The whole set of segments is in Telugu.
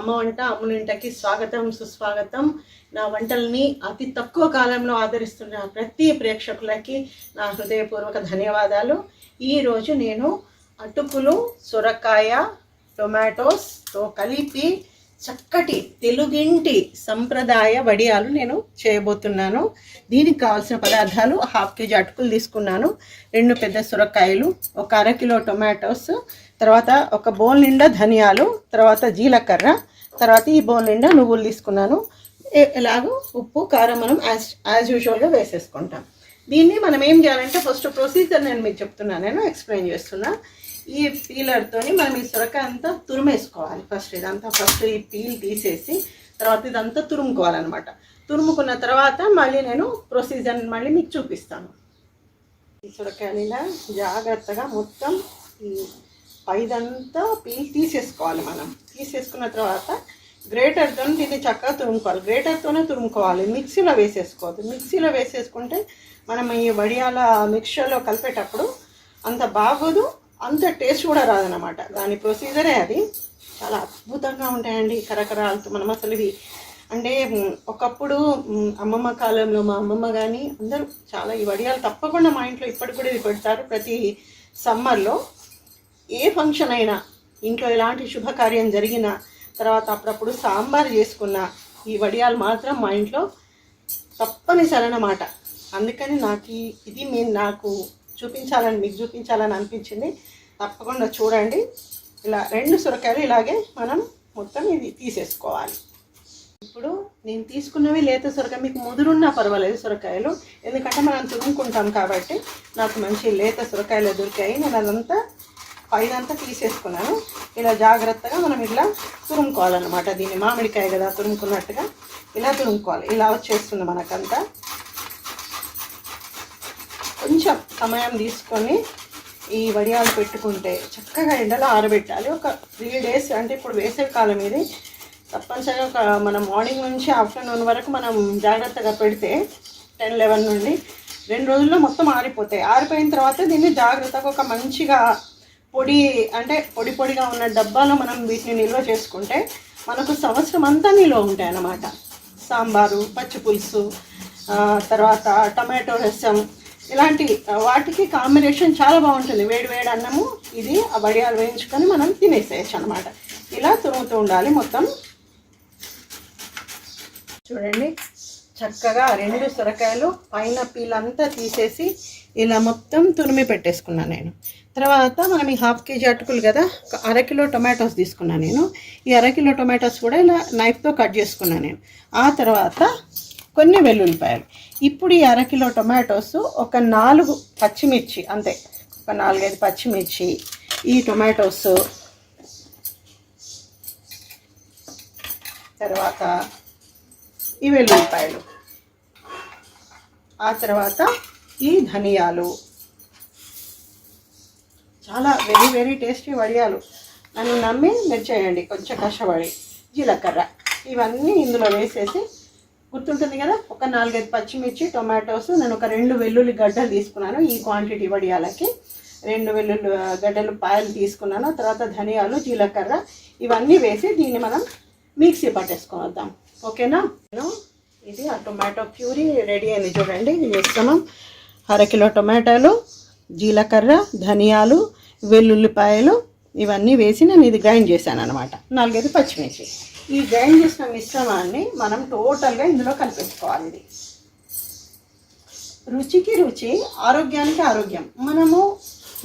అమ్మ వంట అమ్మునింటకి స్వాగతం సుస్వాగతం. నా వంటల్ని అతి తక్కువ కాలంలో ఆదరిస్తున్న ప్రతి ప్రేక్షకులకి నా హృదయపూర్వక ధన్యవాదాలు. ఈరోజు నేను అటుకులు, సొరకాయ, టొమాటోస్తో కలిపి చక్కటి తెలుగింటి సంప్రదాయ వడియాలు నేను చేయబోతున్నాను. దీనికి కావాల్సిన పదార్థాలు: 1/2 kg అటుకులు తీసుకున్నాను, 2 పెద్ద సొరకాయలు, 1 అర కిలో టొమాటోస్, తర్వాత 1 బౌల్ నిండా ధనియాలు, తర్వాత జీలకర్ర, తర్వాత ఈ బౌల్ నిండా నువ్వులు తీసుకున్నాను. ఎలాగో ఉప్పు కారం మనం యాజ్ యూజువల్గా వేసేసుకుంటాం. దీన్ని మనం ఏం చేయాలంటే ఫస్ట్ ప్రొసీజర్ నేను మీకు చెప్తున్నాను, నేను ఎక్స్ప్లెయిన్ చేస్తున్నా. ఈ పీలర్తోని మనం ఈ సొరకాయ అంతా తురిమేసుకోవాలి. ఫస్ట్ ఈ పీల్ తీసేసి తర్వాత ఇదంతా తురుముకోవాలన్నమాట. తురుముకున్న తర్వాత మళ్ళీ నేను ప్రొసీజర్ మళ్ళీ మీకు చూపిస్తాను. ఈ సొరకాయని ఇలా జాగ్రత్తగా మొత్తం ఈ పైదంతా పీల్ తీసేసుకోవాలి. మనం తీసేసుకున్న తర్వాత గ్రేటర్తో దీన్ని చక్కగా తురుముకోవాలి. గ్రేటర్తోనే తురుముకోవాలి, మిక్సీలో వేసేసుకోవద్దు. మిక్సీలో వేసేసుకుంటే మనం ఈ వడియాల మిక్చర్లో కలిపేటప్పుడు అంత బాగోదు, అంత టేస్ట్ కూడా రాదనమాట. దాని ప్రొసీజరే అది. చాలా అద్భుతంగా ఉంటాయండి కరకరాలతో. మనం అసలు ఇవి అంటే ఒకప్పుడు అమ్మమ్మ కాలంలో మా అమ్మమ్మ కానీ అందరూ చాలా ఈ వడియాలు తప్పకుండా మా ఇంట్లో ఇప్పటికి కూడా ఇది పెడతారు. ప్రతి సమ్మర్లో ఏ ఫంక్షన్ అయినా, ఇంట్లో ఎలాంటి శుభకార్యం జరిగినా, తర్వాత అప్పుడప్పుడు సాంబార్ చేసుకున్న ఈ వడియాలు మాత్రం మా ఇంట్లో తప్పనిసరి అన్నమాట. అందుకని ఇది నాకు మీకు చూపించాలని అనిపించింది. తప్పకుండా చూడండి. ఇలా 2 సొరకాయలు ఇలాగే మనం మొత్తం ఇది తీసేసుకోవాలి. ఇప్పుడు నేను తీసుకున్నవి లేత సొరకాయ, మీకు ముదురున్నా పర్వాలేదు సొరకాయలు, ఎందుకంటే మనం తురుముకుంటాం కాబట్టి నాకు మంచి లేత సొరకాయలు దొరికాయి. నేను అదంతా పైనంతా తీసేసుకున్నాను. ఇలా జాగ్రత్తగా మనం ఇలా తురుముకోవాలన్నమాట. దీన్ని మామిడికాయ కదా తురుముకున్నట్టుగా ఇలా తురుముకోవాలి. ఇలా వచ్చేస్తుంది మనకంతా. కొంచెం సమయం తీసుకొని ఈ వడియాలు పెట్టుకుంటే చక్కగా ఎండలో ఆరబెట్టాలి. ఒక 3 days, అంటే ఇప్పుడు వేసవి కాలం ఇది, తప్పనిసరిగా మనం మార్నింగ్ నుంచి ఆఫ్టర్నూన్ వరకు మనం జాగ్రత్తగా పెడితే 10-11 నుండి 2 రోజుల్లో మొత్తం ఆరిపోతాయి. ఆరిపోయిన తర్వాత దీన్ని జాగ్రత్తగా ఒక మంచిగా పొడిగా ఉన్న డబ్బాలో మనం వీటిని నిల్వ చేసుకుంటే మనకు సంవత్సరం అంతా నిల్వ ఉంటాయి అన్నమాట. సాంబారు, పచ్చి పులుసు, తర్వాత టమాటో రసం, ఇలాంటి వాటికి కాంబినేషన్ చాలా బాగుంటుంది. వేడి అన్నము ఇది ఆ వడియాలు వేయించుకొని మనం తినేసేయచ్చు అనమాట. ఇలా తురుముతూ ఉండాలి మొత్తం. చూడండి, చక్కగా 2 సొరకాయలు పైన పీలంతా తీసేసి ఇలా మొత్తం తురిమి పెట్టేసుకున్నాను నేను. తర్వాత మనం ఈ 1/2 kg అటుకులు కదా, 1 అర కిలో టొమాటోస్ తీసుకున్నాను నేను. ఈ 1 అర కిలో టొమాటోస్ కూడా ఇలా నైఫ్తో కట్ చేసుకున్నాను నేను. ఆ తర్వాత కొన్ని వెల్లుల్లిపాయలు. ఇప్పుడు ఈ 1 అర కిలో టొమాటోస్, ఒక 4 పచ్చిమిర్చి, అంతే, ఒక 4-5 పచ్చిమిర్చి, ఈ టొమాటోస్, తర్వాత ఈ వెల్లుల్లిపాయలు, ఆ తర్వాత ఈ ధనియాలు. చాలా వెరీ టేస్టీ వడియాలు. నన్ను నమ్మి మీరు చేయండి, కొంచెం కష్టపడి. జీలకర్ర, ఇవన్నీ ఇందులో వేసేసి, గుర్తుంటుంది కదా, ఒక 4-5 పచ్చిమిర్చి, టొమాటోస్, నేను ఒక 2 వెల్లుల్లి గడ్డలు తీసుకున్నాను. ఈ క్వాంటిటీ వడియాలకి 2 వెల్లుల్లి గడ్డలు పాయలు తీసుకున్నాను. తర్వాత ధనియాలు, జీలకర్ర, ఇవన్నీ వేసి దీన్ని మనం మిక్సీ పట్టేసుకొని వద్దాం. ఓకేనా? ఇది ఆ టొమాటో ప్యూరీ రెడీ అయింది. చూడండి, ఈ మిశ్రమం 1 అర కిలో టొమాటోలు, జీలకర్ర, ధనియాలు, వెల్లుల్లిపాయలు, ఇవన్నీ వేసి నేను ఇది గ్రైండ్ చేశాను అనమాట. 4-5 పచ్చిమిర్చి. ఈ గ్రైండ్ చేసిన మిశ్రమాన్ని మనం టోటల్గా ఇందులో కలిపేసుకోవాలి. ఇది రుచికి రుచి, ఆరోగ్యానికి ఆరోగ్యం. మనము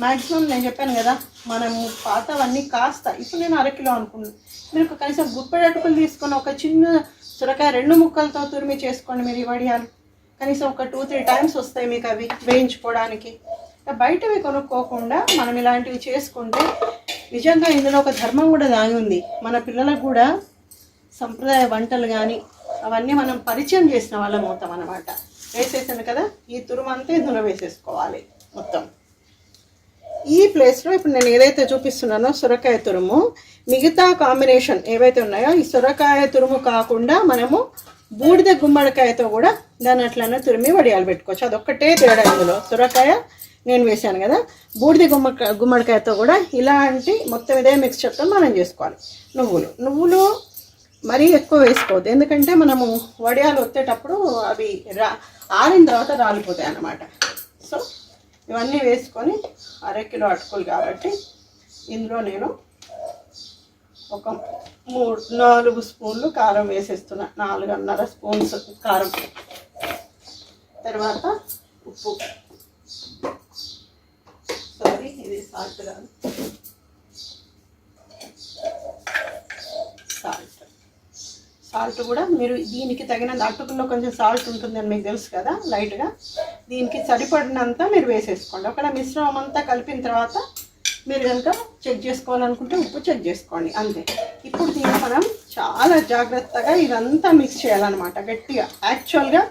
మ్యాక్సిమం నేను చెప్పాను కదా, మనము పాతవన్నీ కాస్త, ఇప్పుడు నేను 1 అర కిలో అనుకున్నాను, మీరు కనీసం గుప్పెడు అటుకులు తీసుకొని ఒక చిన్న సొరకాయ 2 ముక్కలతో తురిమి చేసుకోండి. మీరు ఈ వడియాలు కనీసం ఒక 2-3 times వస్తాయి మీకు అవి వేయించుకోవడానికి. బయటవి కొనుక్కోకుండా మనం ఇలాంటివి చేసుకుంటే నిజంగా ఇందులో ఒక ధర్మం కూడా దాగి ఉంది. మన పిల్లలకు కూడా సంప్రదాయ వంటలు కానీ అవన్నీ మనం పరిచయం చేసిన వాళ్ళం అవుతాం అన్నమాట. వేసేసాను కదా, ఈ తురుమంతా ఇందులో వేసేసుకోవాలి మొత్తం. ఈ ప్లేస్లో ఇప్పుడు నేను ఏదైతే చూపిస్తున్నానో సొరకాయ తురుము, మిగతా కాంబినేషన్ ఏవైతే ఉన్నాయో ఈ సొరకాయ తురుము కాకుండా మనము బూడిద గుమ్మడికాయతో కూడా దాన్ని అట్లనే తురిమి వడియాలు పెట్టుకోవచ్చు. అదొక్కటే తేడా ఇందులో. సొరకాయ నేను వేసాను కదా, బూడిద గుమ్మడికాయతో కూడా ఇలాంటి మొత్తం ఇదే మిక్స్చర్తో మనం చేసుకోవాలి. నువ్వులు మరీ ఎక్కువ వేసుకోవద్దు, ఎందుకంటే మనము వడియాలు వచ్చేటప్పుడు అవి ఆరిన తర్వాత రాలిపోతాయి అన్నమాట. సో ఇవన్నీ వేసుకొని 1/2 కిలో అటుకులు కాబట్టి ఇందులో నేను ఒక 4 స్పూన్లు కారం వేసేస్తున్నా, 4.5 స్పూన్స్ కారం. తర్వాత ఉప్పు, సారీ ఇది సాల్ట్ కాదు, సాల్ట్ కూడా మీరు దీనికి తగినంత, అటుకుల్లో కొంచెం సాల్ట్ ఉంటుందని మీకు తెలుసు కదా లైట్గా, దీనికి సరిపడినంత మీరు వేసేసుకోండి. ఒకవేళ మిశ్రమం అంతా కలిపిన తర్వాత మీరు కనుక చెక్ చేసుకోవాలనుకుంటే ఉప్పు చెక్ చేసుకోండి, అంతే. ఇప్పుడు దీన్ని మనం చాలా జాగ్రత్తగా ఇదంతా మిక్స్ చేయాలన్నమాట గట్టిగా. యాక్చువల్గా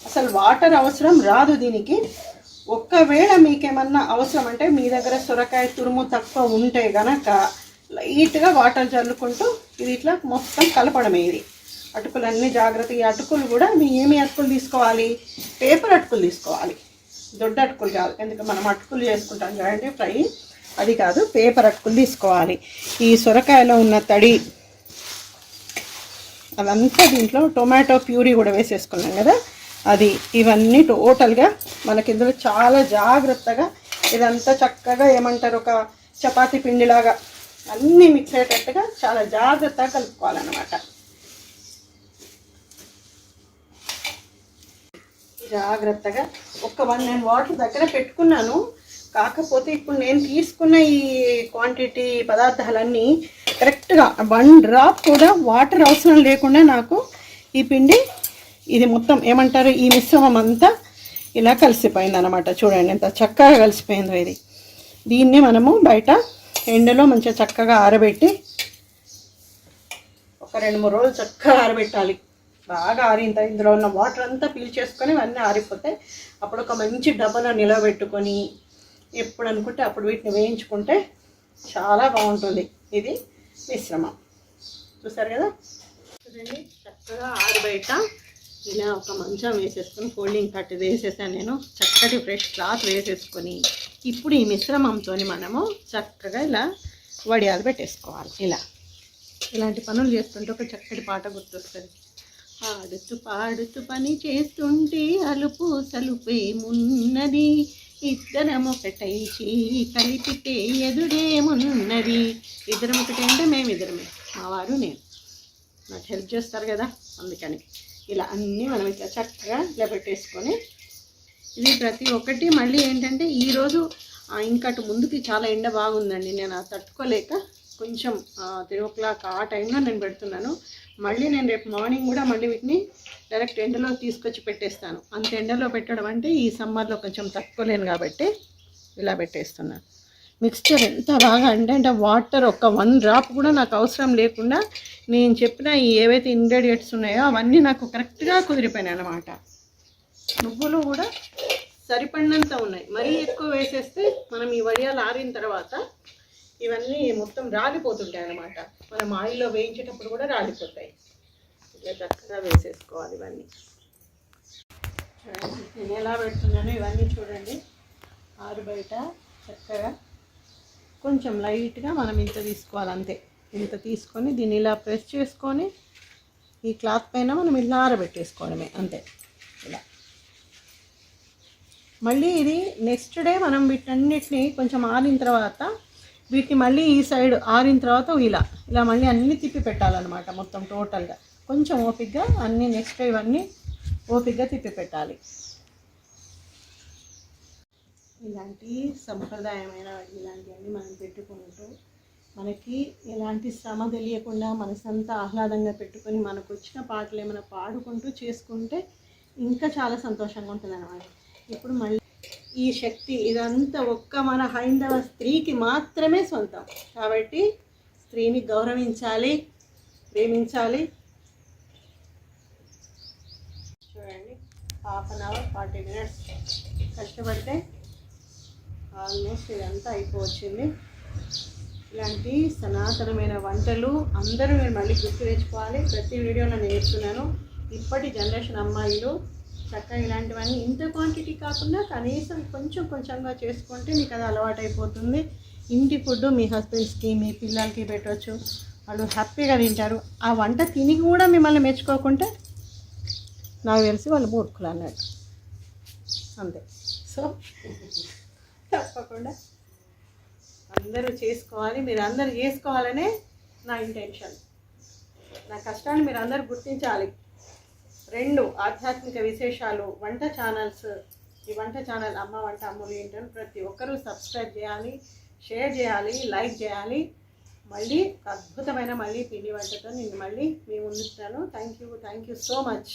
అసలు వాటర్ అవసరం రాదు దీనికి. ఒక్కవేళ మీకేమన్నా అవసరం అంటే మీ దగ్గర సొరకాయ తురుము తక్కువ ఉంటే గనక లైట్గా వాటర్ చల్లుకుంటూ ఇది ఇట్లా మొత్తం కలపడమే. ఇది అటుకులన్నీ జాగ్రత్తగా, ఈ అటుకులు కూడా ఏమి అటుకులు తీసుకోవాలి, పేపర్ అటుకులు తీసుకోవాలి, దొడ్డ అటుకులు కాదు. ఎందుకంటే మనం అటుకులు చేసుకుంటాం కదండి ఫ్రై, అది కాదు, పేపర్ అటుకులు తీసుకోవాలి. ఈ సొరకాయలో ఉన్న తడి అదంతా దీంట్లో టొమాటో ప్యూరీ కూడా వేసేసుకున్నాం కదా అది, ఇవన్నీ టోటల్గా మనకి ఇందులో చాలా జాగ్రత్తగా ఇదంతా చక్కగా ఏమంటారు ఒక చపాతీ పిండిలాగా అన్నీ మిక్స్ అయ్యేటట్టుగా చాలా జాగ్రత్తగా కలుపుకోవాలన్నమాట. జాగ్రత్తగా నేను వాటర్ దగ్గర పెట్టుకున్నాను, కాకపోతే ఇప్పుడు నేను తీసుకున్న ఈ క్వాంటిటీ పదార్థాలన్నీ కరెక్ట్గా 1 డ్రాప్ కూడా వాటర్ అవసరం లేకుండా నాకు ఈ పిండి ఇది మొత్తం ఏమంటారు ఈ మిశ్రమం అంతా ఇలా కలిసిపోయింది అనమాట. చూడండి ఎంత చక్కగా కలిసిపోయిందో ఇది. దీన్ని మనము బయట ఎండలో మంచిగా చక్కగా ఆరబెట్టి ఒక 2-3 రోజులు చక్కగా ఆరబెట్టాలి. బాగా ఆరిన ఇందులో ఉన్న వాటర్ అంతా పీల్చేసుకొని ఇవన్నీ ఆరిపోతాయి. అప్పుడు ఒక మంచి డబ్బాలో నిలబెట్టుకొని ఎప్పుడు అనుకుంటే అప్పుడు వీటిని వేయించుకుంటే చాలా బాగుంటుంది. ఇది మిశ్రమం చూసారు కదా. చూడండి చక్కగా ఆరబెట్ట ఇలా ఒక మంచం వేసేసుకొని ఫోల్డింగ్ కట్ వేసేసాను నేను, చక్కటి ఫ్రెష్ క్లాత్ వేసేసుకొని ఇప్పుడు ఈ మిశ్రమంతో మనము చక్కగా ఇలా వడియాలు పెట్టేసుకోవాలి. ఇలాంటి పనులు చేస్తుంటే ఒక చక్కటి పాట గుర్తొస్తుంది. ఆడుతూ పాడుతూ పని చేస్తుంటే అలుపు సలుపేమున్నది, ఇద్దరం ఒకటై చేయి కలిపితే ఎదురేమున్నది. ఇద్దరం ఒకటే అంటే మేమిద్దరమే, మా వారు నేను, నాకు హెల్ప్ చేస్తారు కదా, అందుకని ఇలా అన్నీ మనం ఇట్లా చక్కగా ఇలా పెట్టేసుకొని ఇది ప్రతి ఒక్కటి మళ్ళీ ఏంటంటే ఈరోజు ఇంకటు ముందుకి చాలా ఎండ బాగుందండి, నేను తట్టుకోలేక కొంచెం 3 o'clock ఆ టైంలో నేను పెడుతున్నాను. మళ్ళీ నేను రేపు మార్నింగ్ కూడా మళ్ళీ వీటిని డైరెక్ట్ ఎండలో తీసుకొచ్చి పెట్టేస్తాను. అంత ఎండలో పెట్టడం అంటే ఈ సమ్మర్లో కొంచెం తట్టుకోలేను కాబట్టి ఇలా పెట్టేస్తున్నాను. మిక్స్చర్ ఎంత బాగా అంటే వాటర్ ఒక 1 డ్రాప్ కూడా నాకు అవసరం లేకుండా నేను చెప్పిన ఈ ఏవైతే ఇంగ్రీడియంట్స్ ఉన్నాయో అవన్నీ నాకు కరెక్ట్గా కుదిరిపోయినాయి అన్నమాట. నువ్వులు కూడా సరిపడినంత ఉన్నాయి, మరీ ఎక్కువ వేసేస్తే మనం ఈ వడియాలు ఆరిన తర్వాత ఇవన్నీ మొత్తం రాలిపోతుంటాయి అన్నమాట. మనం ఆయిల్లో వేయించేటప్పుడు కూడా రాలిపోతాయి. ఇట్లా చక్కగా వేసేసుకోవాలి ఇవన్నీ. నేను ఎలా పెడుతున్నాను ఇవన్నీ చూడండి. ఆరుబయట చక్కగా కొంచెం లైట్గా మనం ఇంత తీసుకోవాలి, అంతే. ఇంత తీసుకొని దీన్ని ఇలా ప్రెస్ చేసుకొని ఈ క్లాత్ పైన మనం ఇలా ఆరబెట్టేసుకోవడమే, అంతే. ఇలా మళ్ళీ ఇది నెక్స్ట్ డే మనం వీటన్నిటిని కొంచెం ఆరిన తర్వాత వీటిని మళ్ళీ ఈ సైడ్ ఆరిన తర్వాత ఇలా మళ్ళీ అన్నీ తిప్పి పెట్టాలన్నమాట. మొత్తం టోటల్గా కొంచెం ఓపికగా అన్నీ నెక్స్ట్ డే ఇవన్నీ ఓపికగా తిప్పి పెట్టాలి. ఇలాంటి సంప్రదాయమైన ఇలాంటివన్నీ మనం పెట్టుకుంటూ మనకి ఎలాంటి శ్రమ తెలియకుండా మనసంతా ఆహ్లాదంగా పెట్టుకొని మనకు వచ్చిన పాటలు ఏమైనా పాడుకుంటూ చేసుకుంటే ఇంకా చాలా సంతోషంగా ఉంటుంది అన్నమాట. ఇప్పుడు మళ్ళీ ఈ శక్తి ఇదంతా ఒక్క మన హైందవ స్త్రీకి మాత్రమే సొంతం కాబట్టి స్త్రీని గౌరవించాలి, ప్రేమించాలి. చూడండి 1/2 hour 40 minutes కష్టపడితే ఆల్మోస్ట్ ఇదంతా అయిపోవచ్చింది. ఇలాంటి సనాతనమైన వంటలు అందరూ మీరు మళ్ళీ గుర్తు తెచ్చుకోవాలి. ప్రతి వీడియోలో నేను చెప్తున్నాను, ఇప్పటి జనరేషన్ అమ్మాయిలు చక్కగా ఇలాంటివన్నీ ఇంత క్వాంటిటీ కాకుండా కనీసం కొంచెం కొంచెంగా చేసుకుంటే మీకు అది అలవాటు అయిపోతుంది. ఇంటి ఫుడ్ మీ హస్బెండ్స్కి మీ పిల్లలకి పెట్టవచ్చు, వాళ్ళు హ్యాపీగా తింటారు. ఆ వంట తిని కూడా మిమ్మల్ని మెచ్చుకోకుంటే నాకు తెలిసి వాళ్ళు మూర్ఖులు అన్నట్టు, అంతే. సో తప్పకుండా అందరూ చేసుకోవాలి, మీరు అందరూ చేసుకోవాలనే నా ఇంటెన్షన్. నా కష్టాన్ని మీరు అందరూ గుర్తించాలి. 2 ఆధ్యాత్మిక విశేషాలు, వంట ఛానల్స్. ఈ వంట ఛానల్ అమ్మ వంట అమ్ములు ఏంటని ప్రతి ఒక్కరూ సబ్స్క్రైబ్ చేయాలి, షేర్ చేయాలి, లైక్ చేయాలి. మళ్ళీ అద్భుతమైన పిండి వంటతో నేను మళ్ళీ మీ ముందుంటాను. Thank you so much.